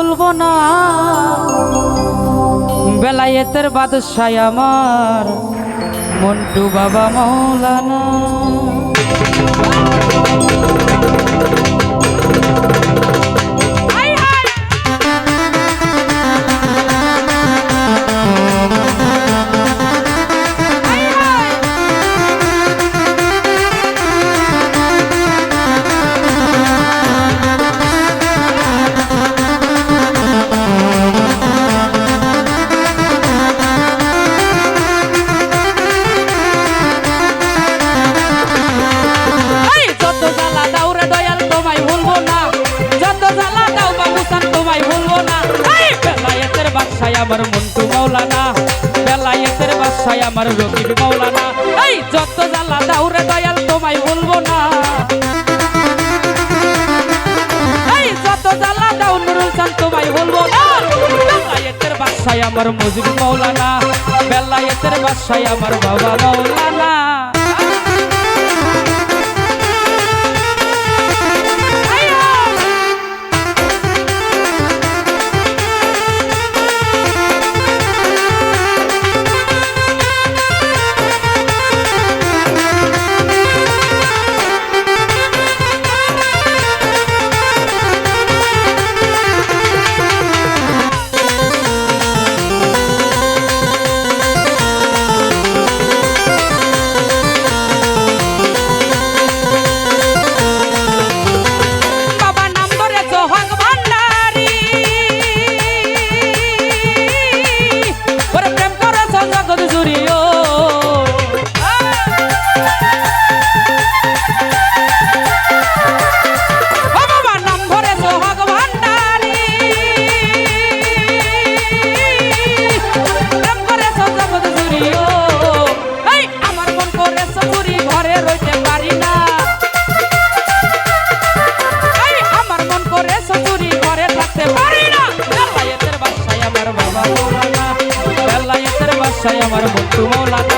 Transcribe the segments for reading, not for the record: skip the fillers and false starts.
ভুলবো না বেলায়েতের বাদশাহ আমার মন্টু বাবা মৌলানা। আমার মন্টু মৌলানা বেলায়েতের বাদশাহ আমার রকিব মৌলানা। এই যত জ্বালা দাও রে দয়াল তোমায় ভুলবো না, এই যত জ্বালা দাও নুরুল চাঁদ তোমায় ভুলবো না। বেলায়েতের বাদশাহ আমার মুজিব মৌলানা বেলায়েতের বাদশাহ আমার বাবা মৌলানা। আমার মন্টু মৌলানা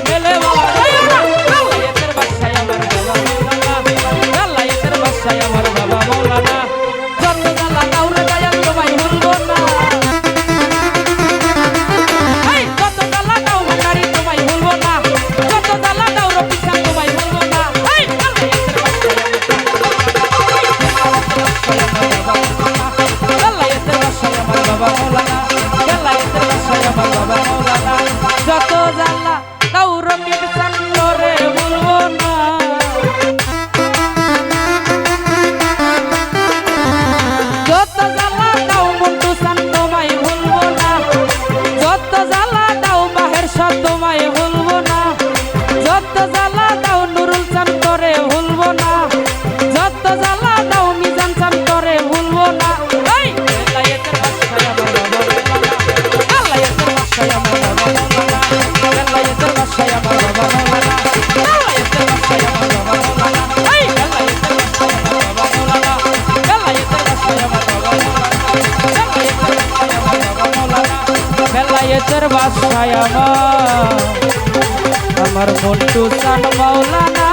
মেলে বাবা বেলায়েতের বাদশাহ আমার বাবা মৌলানা বেলায়েতের বাদশাহ আমার বাবা মৌলানা যত জ্বালা দাউরে দয়াল তোমায় ভুলবো না এই যত জ্বালা দাও মাকারি তোমায় ভুলবো না যত জ্বালা দাও রবিশা তোমায় ভুলবো না এই বেলায়েতের বাদশাহ বেলায়েতের বাদশাহ আমার বাবা মৌলানা বেলায়েতের বাদশাহ আমার বাবা মৌলানা যত জ্বালা দাও রবিশা রে ভুলবো না যত জ্বালা দাও মন্টু সান তোমায় ভুলবো না যত জ্বালা দাও মাহের সাথ তোমায় ভুলবো না যত জ্বালা দাও নুরুল চান করে ভুলবো না যত জ্বালা দাও মিজান চান করে ভুলবো না এই বেলায়েতের বাদশাহ আমার বাবা মৌলানা বেলায়েতের বাদশাহ আমার বাবা মৌলানা বেলায়েতের বাদশাহ আমার বাবা মৌলানা বেলায়েতের বাদশাহ আমার বাবা মৌলানা এই বেলায়েতের বাদশাহ আমার বাবা মৌলানা বেলায়েতের বাদশাহ আমার বাবা মৌলানা বেলায়েতের বাদশাহ আমার মন্টু চান মাওলানা